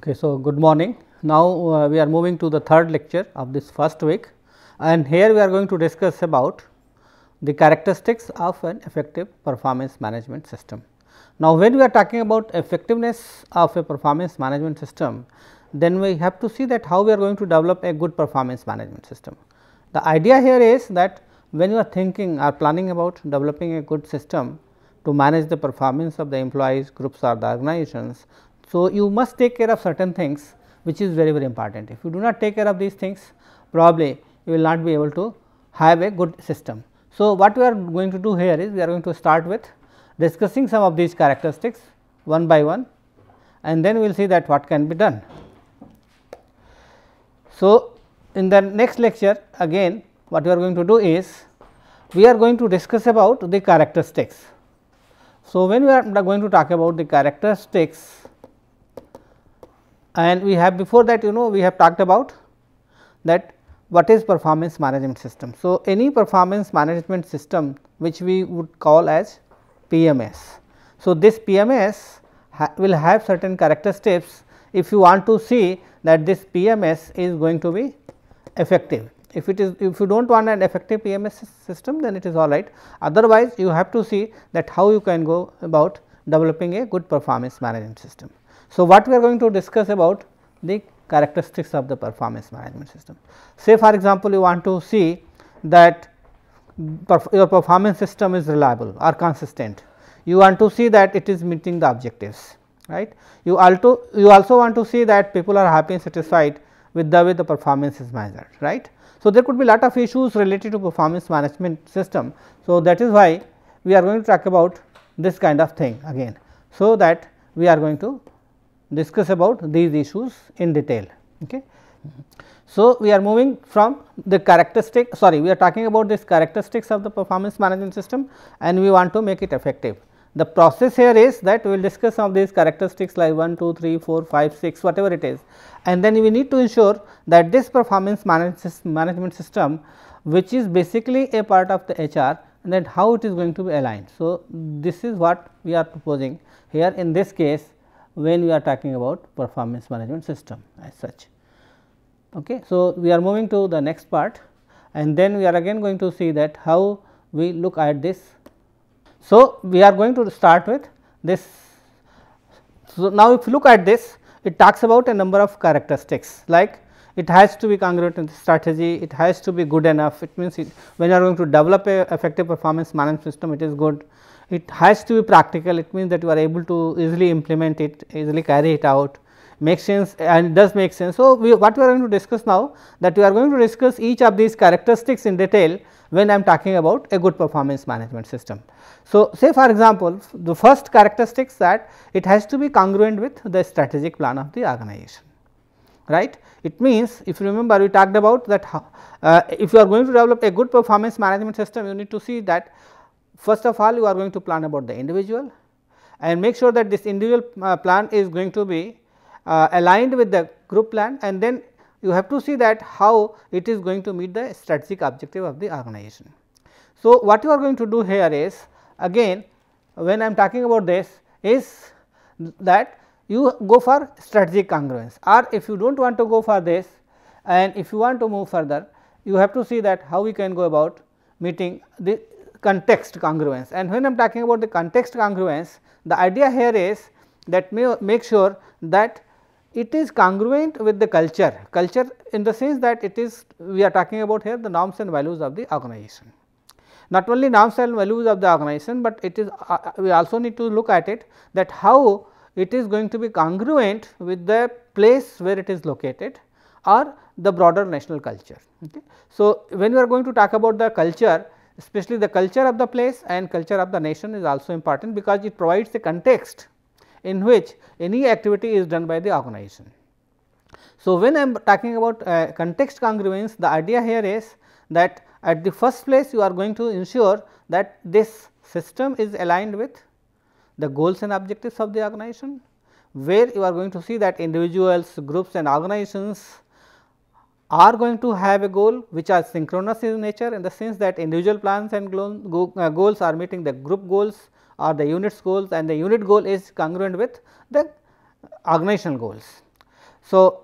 Okay, so good morning. Now we are moving to the third lecture of this first week, and here we are going to discuss about the characteristics of an effective performance management system. Now, when we are talking about effectiveness of a performance management system, then we have to see that how we are going to develop a good performance management system. The idea here is that when you are thinking or planning about developing a good system to manage the performance of the employees, groups or the organizations, so you must take care of certain things which is very important. If you do not take care of these things, probably you will not be able to have a good system. So, what we are going to do here is we are going to start with discussing some of these characteristics one by one, and then we will see that what can be done. So, in the next lecture again what we are going to do is we are going to discuss about the characteristics. So, when we are going to talk about the characteristics, and we have before that we have talked about that what is performance management system. So, any performance management system which we would call as PMS. So, this PMS will have certain characteristics if you want to see that this PMS is going to be effective. If it is, if you do not want an effective PMS system, then it is all right. Otherwise, you have to see that how you can go about developing a good performance management system. So, what we are going to discuss about the characteristics of the performance management system. Say for example, you want to see that your performance system is reliable or consistent. You want to see that it is meeting the objectives, right. You also want to see that people are happy and satisfied with the way the performance is measured, right. So, there could be lot of issues related to performance management system. So, that is why we are going to talk about this kind of thing again. So, that we are going to discuss about these issues in detail. Okay. So, we are moving from the we are talking about this characteristics of the performance management system, and we want to make it effective. The process here is that we will discuss some of these characteristics like 1, 2, 3, 4, 5, 6 whatever it is, and then we need to ensure that this performance management system which is basically a part of the HR, and then how it is going to be aligned. So, this is what we are proposing here in this case when we are talking about performance management system as such. Okay. So, we are moving to the next part, and then we are again going to see that how we look at this. So, we are going to start with this. So, now if you look at this, it talks about a number of characteristics like it has to be congruent in the strategy, it has to be good enough. It means when you are going to develop a effective performance management system, it is good. It has to be practical, it means that you are able to easily implement it, easily carry it out, makes sense and it does make sense. So, what we are going to discuss now, that we are going to discuss each of these characteristics in detail when I am talking about a good performance management system. So, say for example, the first characteristics that it has to be congruent with the strategic plan of the organization, right. It means if you remember we talked about that if you are going to develop a good performance management system, you need to see that first of all you are going to plan about the individual and make sure that this individual plan is going to be aligned with the group plan, and then you have to see that how it is going to meet the strategic objective of the organization. So, what you are going to do here is again when I am talking about this is that you go for strategic congruence, or if you do not want to go for this and if you want to move further, you have to see that how we can go about meeting the context congruence. And when I am talking about the context congruence, the idea here is that make sure that it is congruent with the culture in the sense that it is, we are talking about here the norms and values of the organization. Not only norms and values of the organization, but it is we also need to look at it that how it is going to be congruent with the place where it is located or the broader national culture. Okay. So, when we are going to talk about the culture, especially the culture of the place and culture of the nation is also important, because it provides the context in which any activity is done by the organization. So, when I am talking about context congruence, the idea here is that at the first place you are going to ensure that this system is aligned with the goals and objectives of the organization, where you are going to see that individuals, groups and organizations are going to have a goal which are synchronous in nature, in the sense that individual plans and goals are meeting the group goals or the unit's goals, and the unit goal is congruent with the organizational goals. So,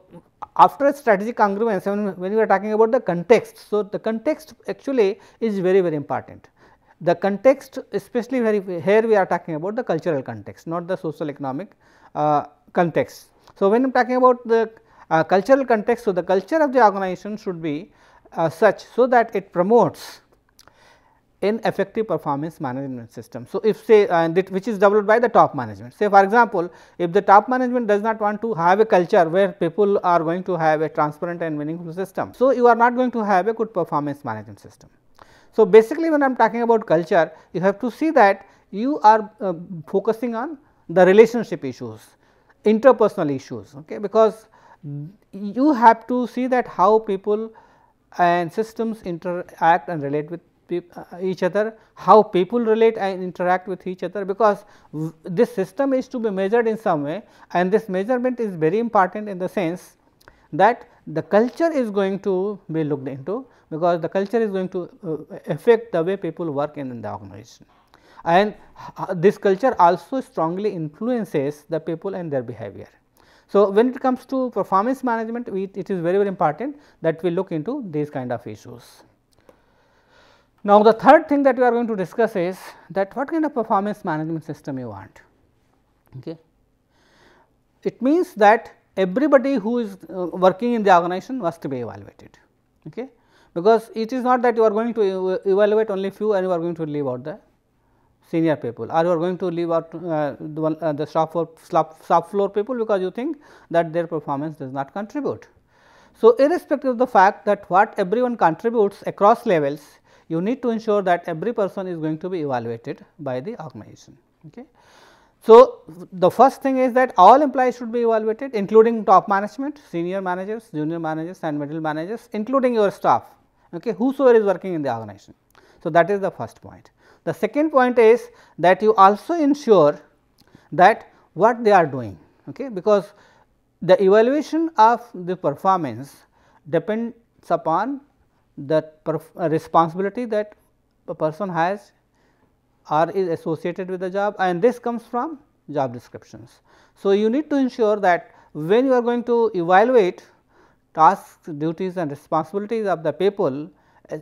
after strategic congruence, when we are talking about the context, so the context actually is very important. The context, especially here we are talking about the cultural context, not the social economic context. So, when I am talking about the cultural context, so the culture of the organization should be such so that it promotes in effective performance management system. So, if say which is developed by the top management. Say for example, if the top management does not want to have a culture where people are going to have a transparent and meaningful system, so you are not going to have a good performance management system. So, basically when I am talking about culture, you have to see that you are focusing on the relationship issues, interpersonal issues, okay, because you have to see that how people and systems interact and relate with each other, how people relate and interact with each other, because this system is to be measured in some way, and this measurement is very important in the sense that the culture is going to be looked into, because the culture is going to affect the way people work in the organization, and this culture also strongly influences the people and their behavior. So, when it comes to performance management, it is very important that we look into these kind of issues. Now, the third thing that we are going to discuss is that what kind of performance management system you want. Okay. It means that everybody who is working in the organization must be evaluated, okay, because it is not that you are going to evaluate only few and you are going to leave out the senior people, or you are going to leave out the shop floor people because you think that their performance does not contribute. So, irrespective of the fact that what everyone contributes across levels, you need to ensure that every person is going to be evaluated by the organization. Okay. So, the first thing is that all employees should be evaluated, including top management, senior managers, junior managers and middle managers, including your staff, okay, whosoever is working in the organization. So, that is the first point. The second point is that you also ensure that what they are doing, okay, because the evaluation of the performance depends upon the responsibility that a person has or is associated with the job, and this comes from job descriptions. So, you need to ensure that when you are going to evaluate tasks, duties and responsibilities of the people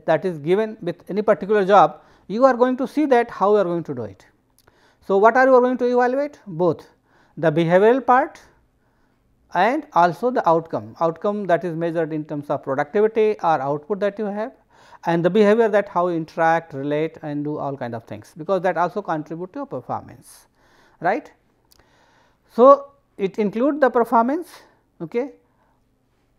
that is given with any particular job, you are going to see that how you are going to do it. So, what are you going to evaluate? Both the behavioral part and also the outcome that is measured in terms of productivity or output that you have, and the behavior that how you interact, relate and do all kind of things, because that also contribute to your performance, right. So, it include the performance, okay,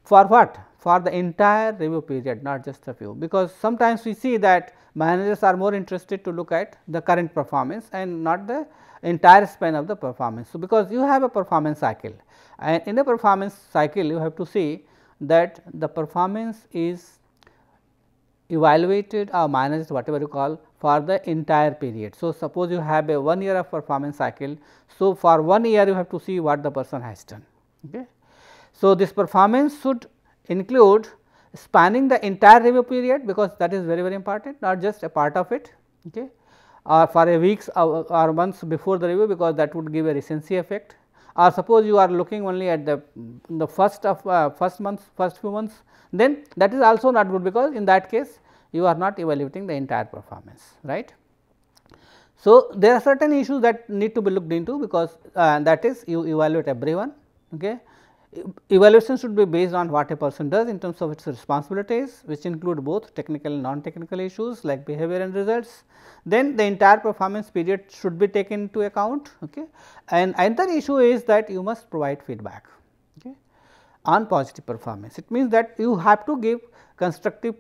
for what? For the entire review period, not just a few, because sometimes we see that managers are more interested to look at the current performance and not the entire span of the performance. So, because you have a performance cycle, and in the performance cycle you have to see that the performance is evaluated or managed, whatever you call, for the entire period. So, suppose you have a 1 year of performance cycle. So, for 1 year you have to see what the person has done. Okay. So, this performance should include spanning the entire review period, because that is very important, not just a part of it, okay, or for a weeks or months before the review, because that would give a recency effect, or suppose you are looking only at the first few months, then that is also not good, because in that case you are not evaluating the entire performance, right. So, there are certain issues that need to be looked into, because that is you evaluate everyone. Okay. Evaluation should be based on what a person does in terms of its responsibilities, which include both technical and non-technical issues like behavior and results. Then the entire performance period should be taken into account, okay. And another issue is that you must provide feedback, okay, on positive performance. It means that you have to give constructive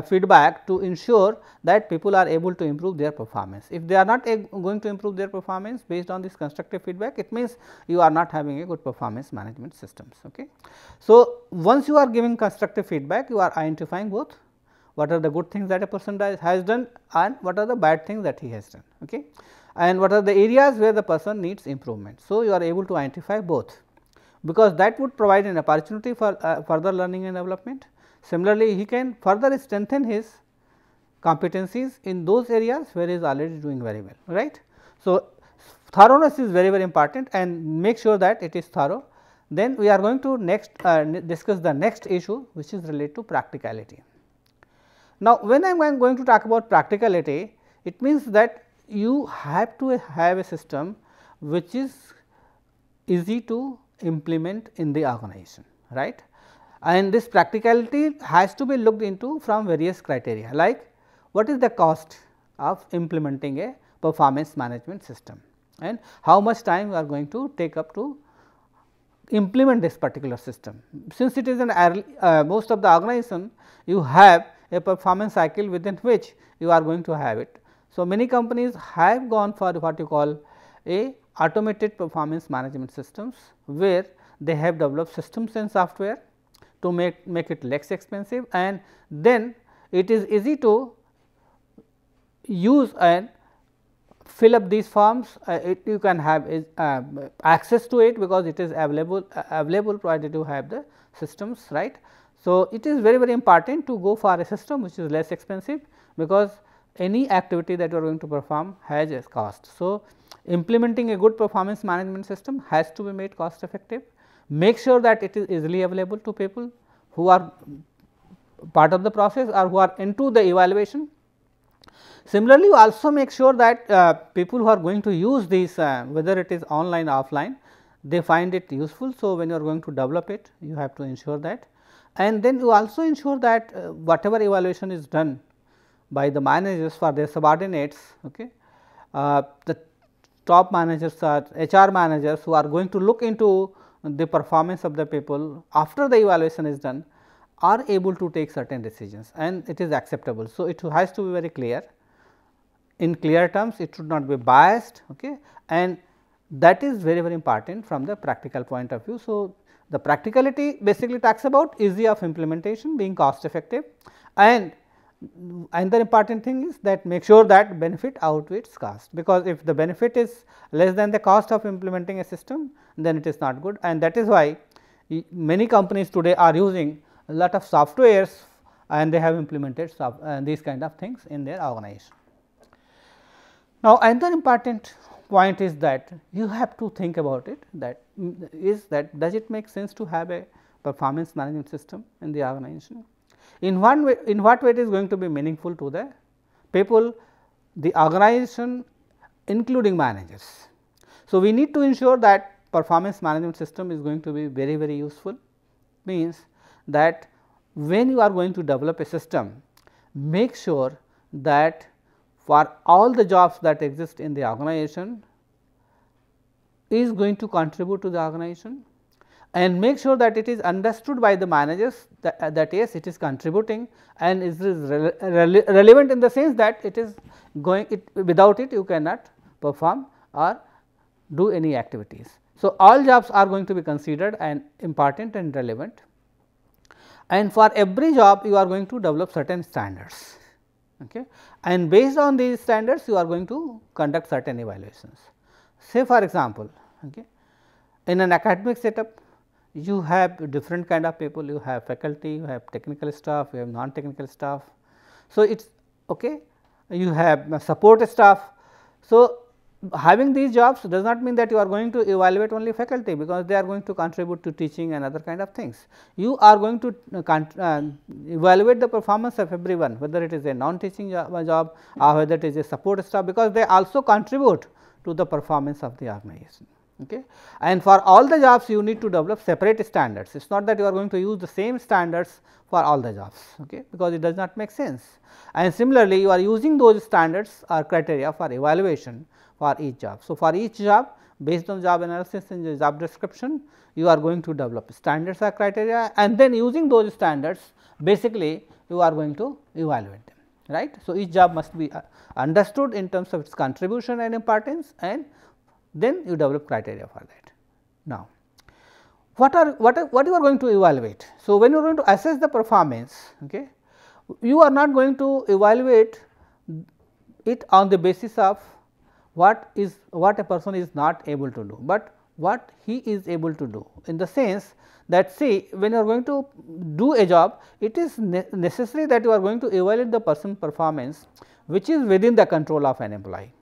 feedback to ensure that people are able to improve their performance. If they are not going to improve their performance based on this constructive feedback, it means you are not having a good performance management systems. Okay. So, once you are giving constructive feedback, you are identifying both what are the good things that a person has done and what are the bad things that he has done, okay, and what are the areas where the person needs improvement. So, you are able to identify both, because that would provide an opportunity for further learning and development. Similarly, he can further strengthen his competencies in those areas where he is already doing very well, right. So, thoroughness is very important, and make sure that it is thorough. Then we are going to next discuss the next issue, which is related to practicality. Now, when I am going to talk about practicality, it means that you have to have a system which is easy to implement in the organization, right. And this practicality has to be looked into from various criteria, like what is the cost of implementing a performance management system and how much time you are going to take up to implement this particular system. Since it is an early, most of the organization, you have a performance cycle within which you are going to have it. So, many companies have gone for what you call a automated performance management systems, where they have developed systems and software to make it less expensive, and then it is easy to use and fill up these forms. You can have access to it because it is available provided you have the systems, right. So, it is very important to go for a system which is less expensive, because any activity that you are going to perform has a cost. So, implementing a good performance management system has to be made cost effective. Make sure that it is easily available to people who are part of the process or who are into the evaluation. Similarly, you also make sure that people who are going to use these, whether it is online or offline, they find it useful. So, when you are going to develop it, you have to ensure that, and then you also ensure that whatever evaluation is done by the managers for their subordinates, okay, the top managers or HR managers who are going to look into the performance of the people after the evaluation is done, are able to take certain decisions and it is acceptable. So, it has to be very clear. In clear terms, it should not be biased, okay, and that is very important from the practical point of view. So, the practicality basically talks about easy of implementation, being cost effective, and another important thing is that make sure that benefit outweighs cost, because if the benefit is less than the cost of implementing a system, then it is not good, and that is why many companies today are using a lot of softwares and they have implemented these kind of things in their organization. Now, another important point is that you have to think about it, that does it make sense to have a performance management system in the organization? In what way it is going to be meaningful to the people, the organization, including managers. So, we need to ensure that performance management system is going to be very useful, means that when you are going to develop a system, make sure that for all the jobs that exist in the organization is going to contribute to the organization, and make sure that it is understood by the managers that yes, it is contributing and it is relevant in the sense that it is going, without it you cannot perform or do any activities. So, all jobs are going to be considered and important and relevant, and for every job you are going to develop certain standards, okay, and based on these standards you are going to conduct certain evaluations. Say for example, okay, in an academic setup you have different kind of people, you have faculty, you have technical staff, you have non-technical staff. So, it is okay, you have support staff. So, having these jobs does not mean that you are going to evaluate only faculty, because they are going to contribute to teaching and other kind of things. You are going to evaluate the performance of everyone, whether it is a non-teaching job or whether it is a support staff, because they also contribute to the performance of the organization. Okay. And for all the jobs you need to develop separate standards. It is not that you are going to use the same standards for all the jobs, okay, because it does not make sense. And similarly, you are using those standards or criteria for evaluation for each job. So, for each job, based on job analysis and the job description, you are going to develop standards or criteria, and then using those standards basically you are going to evaluate them, right. So, each job must be understood in terms of its contribution and importance, and then you develop criteria for that. Now, what you are going to evaluate? So, when you are going to assess the performance, okay, you are not going to evaluate it on the basis of what a person is not able to do, but what he is able to do, in the sense that, see, when you are going to do a job, it is necessary that you are going to evaluate the person's performance which is within the control of an employee.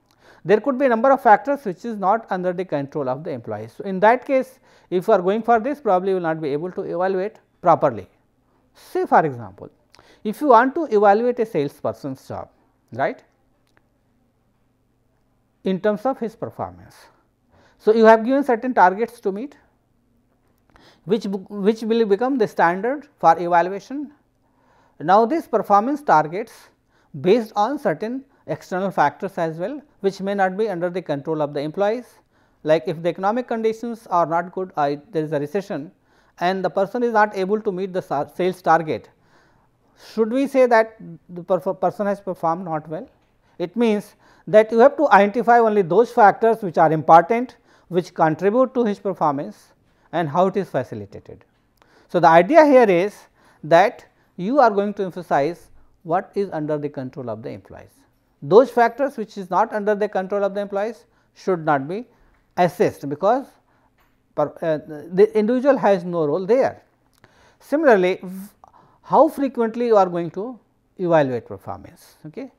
there could be a number of factors which is not under the control of the employees. So, in that case, if you are going for this, probably you will not be able to evaluate properly. Say for example, if you want to evaluate a salesperson's job, right, in terms of his performance. So, you have given certain targets to meet, which will become the standard for evaluation. Now, these performance targets based on certain external factors as well, which may not be under the control of the employees, like if the economic conditions are not good, there is a recession and the person is not able to meet the sales target, should we say that the person has performed not well? It means that you have to identify only those factors which are important, which contribute to his performance and how it is facilitated. So, the idea here is that you are going to emphasize what is under the control of the employees. Those factors which is not under the control of the employees should not be assessed, because the individual has no role there. Similarly, how frequently you are going to evaluate performance. Okay.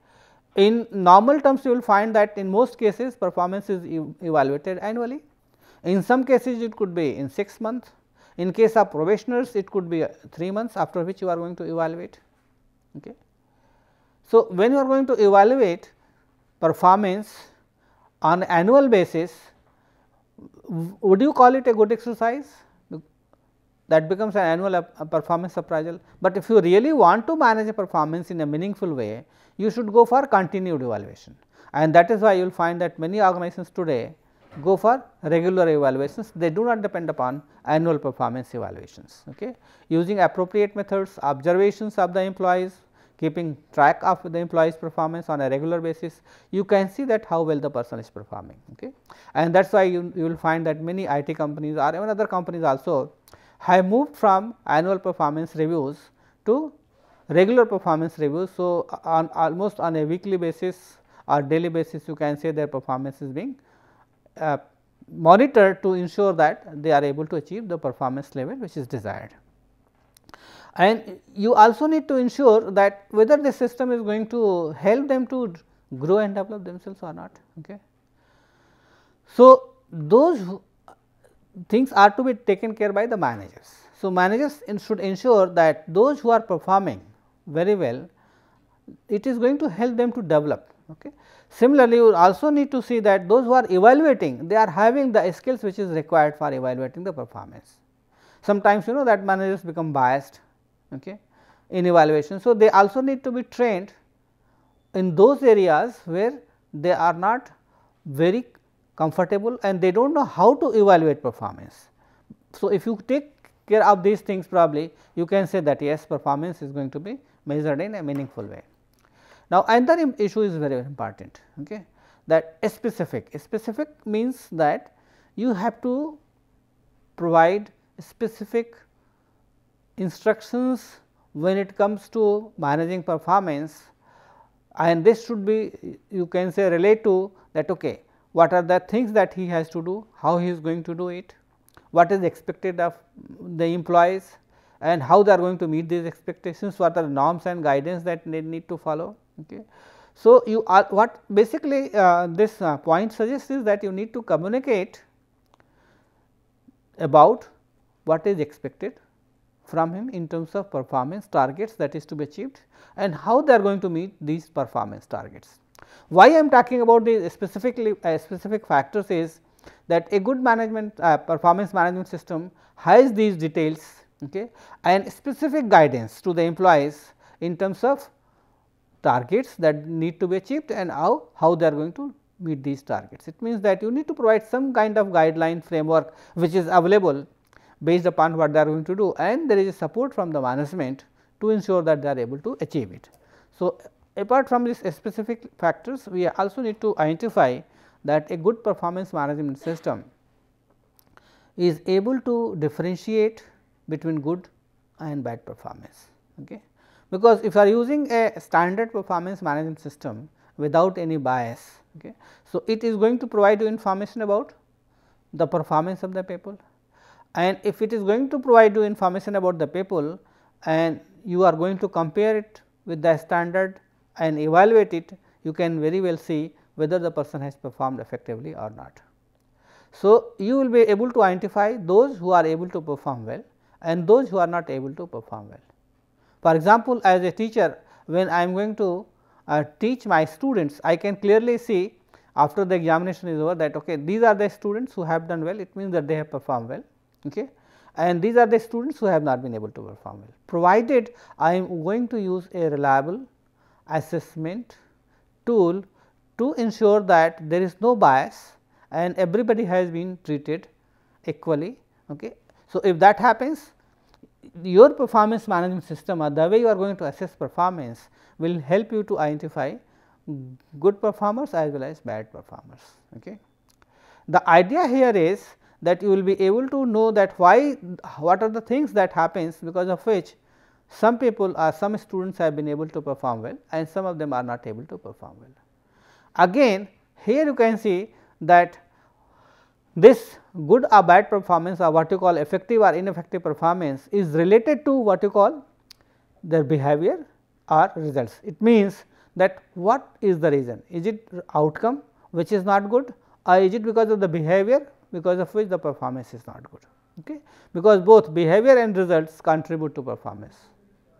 In normal terms, you will find that in most cases performance is evaluated annually. In some cases it could be in 6 months, in case of probationers it could be 3 months, after which you are going to evaluate. Okay. So, when you are going to evaluate performance on annual basis, would you call it a good exercise? That becomes an annual performance appraisal, but if you really want to manage a performance in a meaningful way, you should go for continued evaluation, and that is why you will find that many organizations today go for regular evaluations. They do not depend upon annual performance evaluations. Okay. Using appropriate methods, observations of the employees, keeping track of the employee's performance on a regular basis, you can see that how well the person is performing. Okay. And that is why you will find that many IT companies or even other companies also have moved from annual performance reviews to regular performance reviews. So, on almost on a weekly basis or daily basis, you can say their performance is being monitored to ensure that they are able to achieve the performance level which is desired. And you also need to ensure that whether the system is going to help them to grow and develop themselves or not. Okay. So, those things are to be taken care by the managers. So, managers should ensure that those who are performing very well, it is going to help them to develop. Okay. Similarly, you also need to see that those who are evaluating, they are having the skills which is required for evaluating the performance. Sometimes you know that managers become biased, okay, in evaluation. So, they also need to be trained in those areas where they are not very comfortable and they do not know how to evaluate performance. So, if you take care of these things, probably you can say that yes, performance is going to be measured in a meaningful way. Now, another issue is very important, okay, that specific means that you have to provide specific instructions when it comes to managing performance, and this should be, you can say, relate to that, okay, what are the things that he has to do, how he is going to do it, what is expected of the employees and how they are going to meet these expectations, what are the norms and guidance that they need to follow. Okay. So, you are what basically this point suggests is that you need to communicate about what is expected from him in terms of performance targets that is to be achieved and how they are going to meet these performance targets. Why I am talking about these specific factors is that a good management performance management system has these details, okay, and specific guidance to the employees in terms of targets that need to be achieved and how they are going to meet these targets. It means that you need to provide some kind of guideline framework which is available based upon what they are going to do, and there is a support from the management to ensure that they are able to achieve it. So, apart from these specific factors, we also need to identify that a good performance management system is able to differentiate between good and bad performance. Okay. Because if you are using a standard performance management system without any bias, okay, so it is going to provide you information about the performance of the people, and if it is going to provide you information about the people and you are going to compare it with the standard and evaluate it, you can very well see whether the person has performed effectively or not. So, you will be able to identify those who are able to perform well and those who are not able to perform well. For example, as a teacher, when I am going to teach my students, I can clearly see after the examination is over that okay, these are the students who have done well, it means that they have performed well, okay, and these are the students who have not been able to perform well. Provided I am going to use a reliable assessment tool to ensure that there is no bias and everybody has been treated equally. Okay. So, if that happens, your performance management system or the way you are going to assess performance will help you to identify good performers as well as bad performers. Okay. The idea here is that you will be able to know that what are the things that happens because of which some people or some students have been able to perform well and some of them are not able to perform well. Again, here you can see that this good or bad performance or what you call effective or ineffective performance is related to what you call their behavior or results. It means that what is the reason? Is it outcome which is not good, or is it because of the behavior because of which the performance is not good? Okay. Because both behavior and results contribute to performance,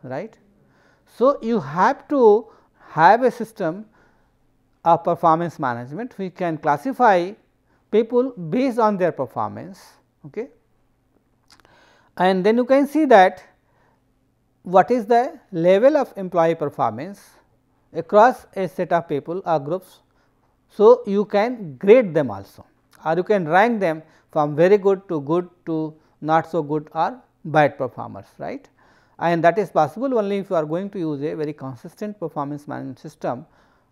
right. So, you have to have a system of performance management. We can classify people based on their performance, okay. And then you can see that what is the level of employee performance across a set of people or groups. So, you can grade them also, or you can rank them from very good to not so good or bad performers, right. And that is possible only if you are going to use a very consistent performance management system,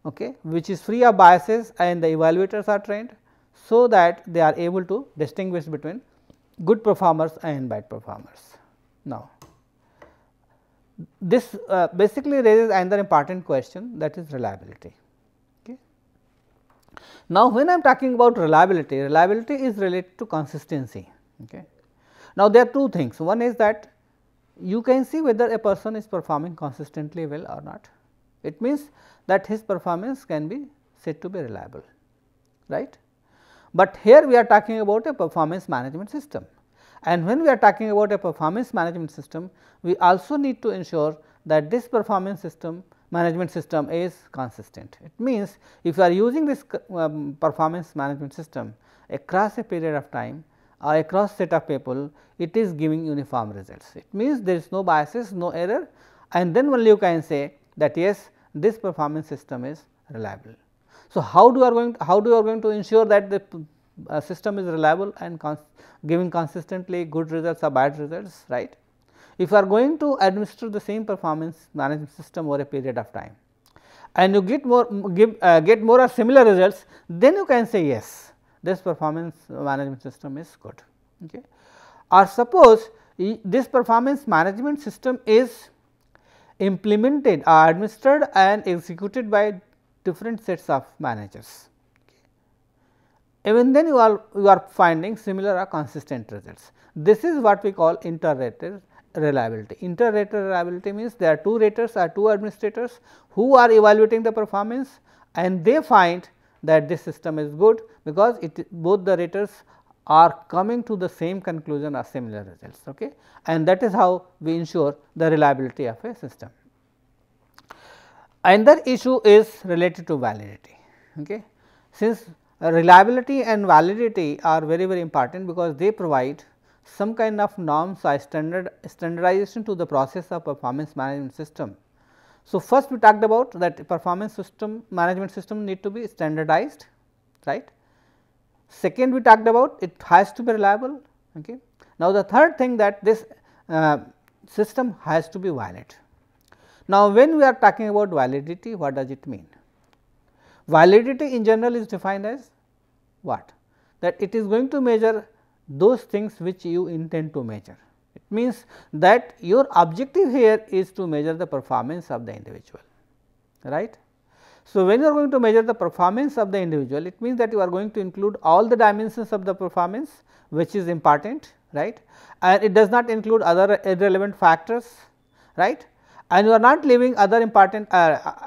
okay, which is free of biases and the evaluators are trained, so that they are able to distinguish between good performers and bad performers. Now, this basically raises another important question, that is reliability. Okay. Now, when I am talking about reliability, reliability is related to consistency. Okay. Now, there are two things. One is that you can see whether a person is performing consistently well or not. It means that his performance can be said to be reliable, right. But here we are talking about a performance management system, and when we are talking about a performance management system, we also need to ensure that this performance system management system is consistent. It means, if you are using this performance management system across a period of time or across set of people, it is giving uniform results. It means, there is no biases, no error, and then only you can say that yes, this performance system is reliable. So, how you are going to ensure that the system is reliable and giving consistently good results or bad results, right. If you are going to administer the same performance management system over a period of time and you get more or similar results, then you can say yes, this performance management system is good. Okay. Or suppose this performance management system is implemented or administered and executed by different sets of managers. Even then you are finding similar or consistent results. This is what we call inter-rater reliability. Inter-rater reliability means there are two raters or two administrators who are evaluating the performance, and they find that this system is good because both the raters are coming to the same conclusion or similar results, okay. And that is how we ensure the reliability of a system. Another issue is related to validity. Okay. Since reliability and validity are very important, because they provide some kind of norms or standardization to the process of performance management system. So, first we talked about that performance system management system need to be standardized, right. Second, we talked about it has to be reliable. Okay. Now, the third thing, that this system has to be valid. Now, when we are talking about validity, what does it mean? Validity in general is defined as what? That it is going to measure those things which you intend to measure. It means that your objective here is to measure the performance of the individual, right. So, when you are going to measure the performance of the individual, it means that you are going to include all the dimensions of the performance which is important, right, and it does not include other irrelevant factors, right, and you are not leaving other important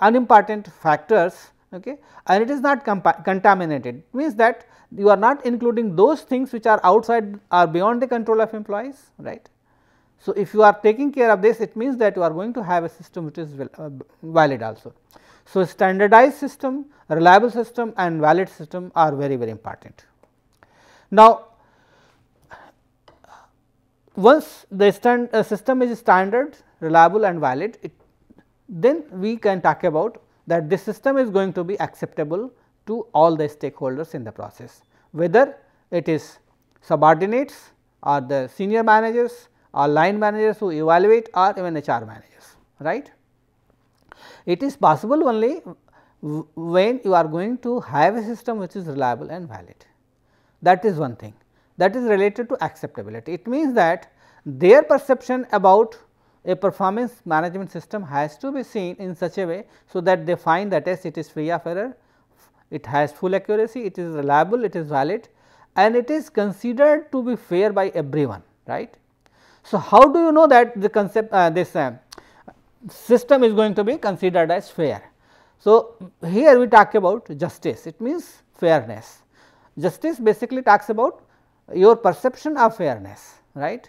unimportant factors okay, and it is not contaminated. It means that you are not including those things which are outside or beyond the control of employees, right. So, if you are taking care of this, it means that you are going to have a system which is valid also. So, standardized system, reliable system and valid system are very, very important. Now, once the system is standard, reliable and valid, then we can talk about that this system is going to be acceptable to all the stakeholders in the process, whether it is subordinates or the senior managers or line managers who evaluate or even HR managers, right. It is possible only when you are going to have a system which is reliable and valid. That is one thing, that is related to acceptability. It means that their perception about a performance management system has to be seen in such a way, so that they find that yes, it is free of error, it has full accuracy, it is reliable, it is valid and it is considered to be fair by everyone, right. So, how do you know that the concept this system is going to be considered as fair? So, here we talk about justice, it means fairness. Justice basically talks about your perception of fairness, right.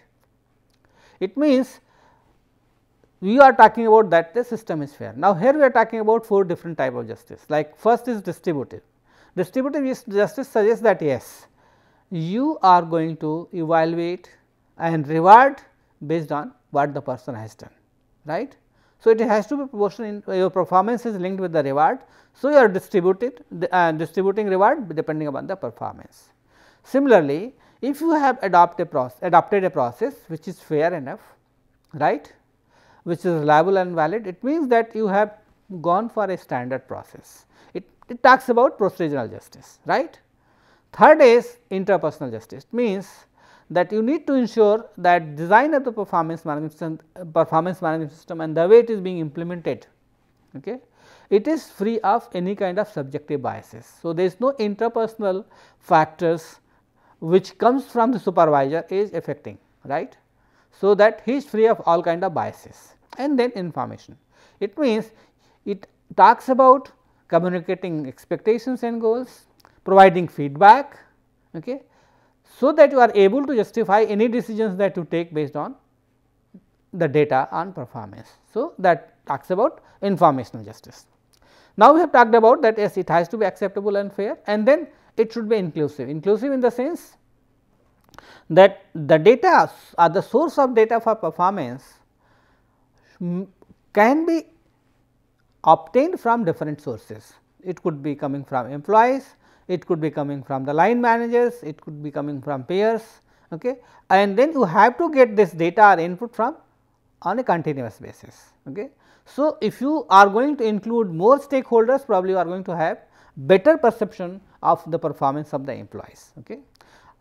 It means we are talking about that the system is fair. Now, here we are talking about 4 different type of justice, like first is distributive. Distributive justice suggests that yes, you are going to evaluate and reward based on what the person has done, right. So, it has to be proportional, your performance is linked with the reward. So, you are distributing reward depending upon the performance. Similarly, if you have adopted a process which is fair enough, right, which is reliable and valid, it means that you have gone for a standard process. It talks about procedural justice, right. Third is interpersonal justice. It means that you need to ensure that design of the performance management system and the way it is being implemented, okay, it is free of any kind of subjective biases. So, there is no interpersonal factors which comes from the supervisor is affecting, right. So, that he is free of all kind of biases. And then information, it means it talks about communicating expectations and goals, providing feedback, okay, so that you are able to justify any decisions that you take based on the data on performance. So, that talks about informational justice. Now, we have talked about that yes, it has to be acceptable and fair, and then it should be inclusive. Inclusive in the sense that the data or the source of data for performance can be obtained from different sources. It could be coming from employees, it could be coming from the line managers, it could be coming from peers, okay, and then you have to get this data or input from on a continuous basis. Okay. So, if you are going to include more stakeholders, probably you are going to have better perception of the performance of the employees. Okay.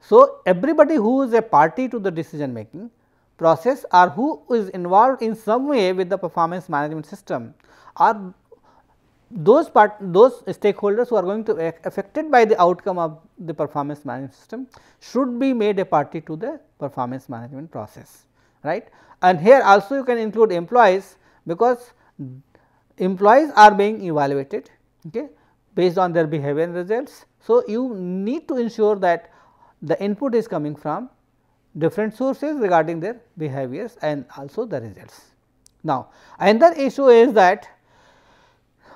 So, everybody who is a party to the decision making process or who is involved in some way with the performance management system are those stakeholders who are going to be affected by the outcome of the performance management system should be made a party to the performance management process, right. And here also you can include employees, because employees are being evaluated, okay, based on their behavior and results. So, you need to ensure that the input is coming from different sources regarding their behaviors and also the results. Now, another issue is that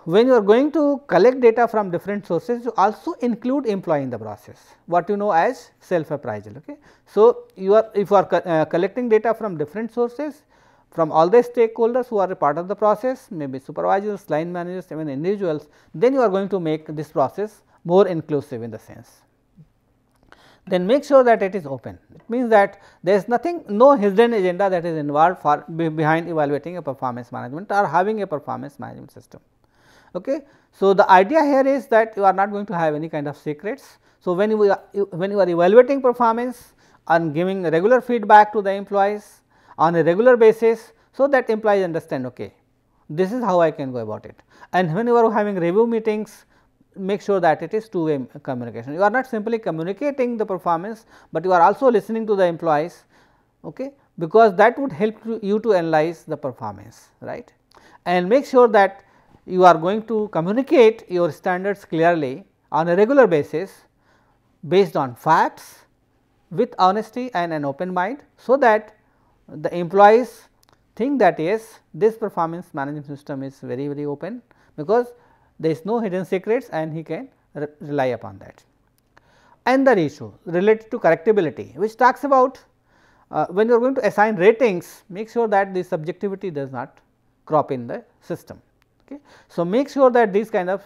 when you are going to collect data from different sources, you also include employee in the process, what you know as self appraisal. Okay. So, if you are collecting data from different sources, from all the stakeholders who are a part of the process, maybe supervisors, line managers, even individuals, then you are going to make this process more inclusive in the sense. Then make sure that it is open. It means that there is nothing, no hidden agenda that is involved for behind evaluating a performance management or having a performance management system. Okay. So, the idea here is that you are not going to have any kind of secrets. So, when you are evaluating performance and giving regular feedback to the employees on a regular basis, so that employees understand, okay, this is how I can go about it. And when you are having review meetings, make sure that it is two-way communication. You are not simply communicating the performance, but you are also listening to the employees, okay, because that would help you to analyze the performance, right. And make sure that you are going to communicate your standards clearly on a regular basis based on facts with honesty and an open mind. So, that the employees think that yes, this performance management system is very very open, because there is no hidden secrets and he can rely upon that. Another issue related to correctability, which talks about when you are going to assign ratings, make sure that the subjectivity does not crop in the system. Okay. So, make sure that these kind of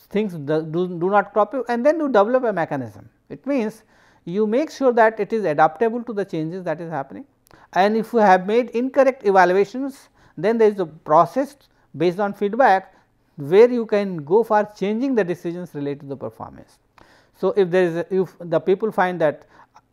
things do not crop you, and then you develop a mechanism. It means you make sure that it is adaptable to the changes that is happening, and if you have made incorrect evaluations, then there is a process based on feedback where you can go for changing the decisions related to the performance. So, if there is if the people find that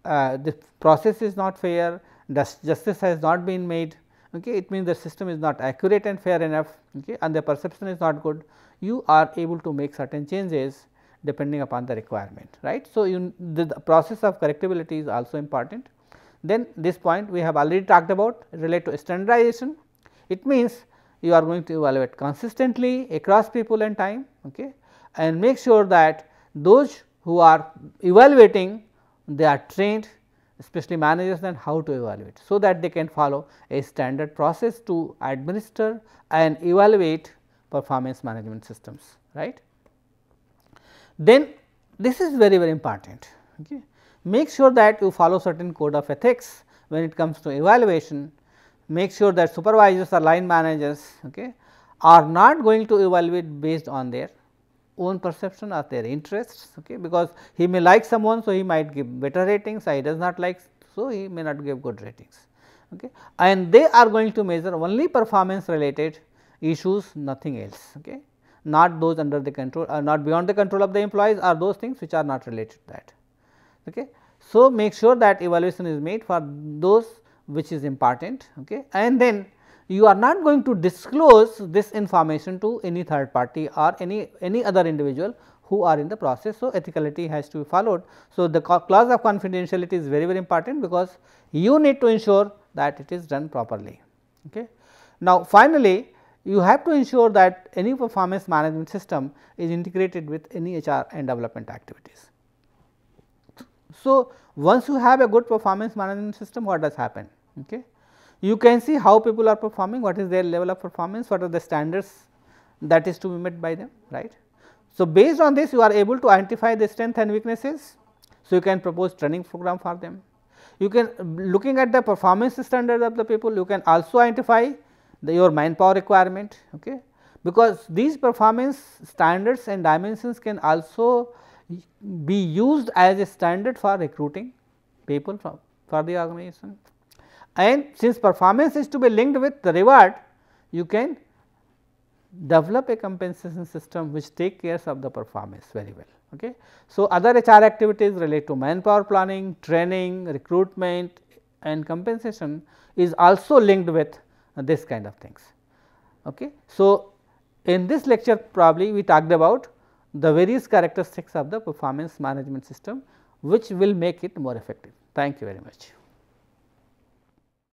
the process is not fair, justice has not been made, okay, it means the system is not accurate and fair enough, okay, and the perception is not good, you are able to make certain changes depending upon the requirement, right. So, the process of correctability is also important. Then this point we have already talked about related to standardization. It means you are going to evaluate consistently across people and time, okay, and make sure that those who are evaluating, they are trained, especially managers, and how to evaluate, so that they can follow a standard process to administer and evaluate performance management systems, right. Then this is very very important. Okay. Make sure that you follow certain code of ethics when it comes to evaluation. Make sure that supervisors or line managers, okay, are not going to evaluate based on their own perception or their interests, okay, because he may like someone, so he might give better ratings, he does not like, so he may not give good ratings, okay, and they are going to measure only performance related issues, nothing else, okay, not those under the control or not beyond the control of the employees, or those things which are not related to that. Okay. So, make sure that evaluation is made for those which is important, okay, and then you are not going to disclose this information to any third party or any other individual who are in the process. So, ethicality has to be followed. So, the clause of confidentiality is very very important, because you need to ensure that it is done properly. Okay. Now, finally, you have to ensure that any performance management system is integrated with any HR and development activities. So, once you have a good performance management system, what does happen? Okay. You can see how people are performing, what is their level of performance, what are the standards that is to be met by them, right. So, based on this you are able to identify the strengths and weaknesses. So, you can propose training program for them. You can, looking at the performance standards of the people, you can also identify your manpower requirement, okay, because these performance standards and dimensions can also be used as a standard for recruiting people for the organization. And since performance is to be linked with the reward, you can develop a compensation system which take care of the performance very well. Okay. So, other HR activities relate to manpower planning, training, recruitment and compensation is also linked with this kind of things. Okay. So, in this lecture probably we talked about the various characteristics of the performance management system which will make it more effective. Thank you very much.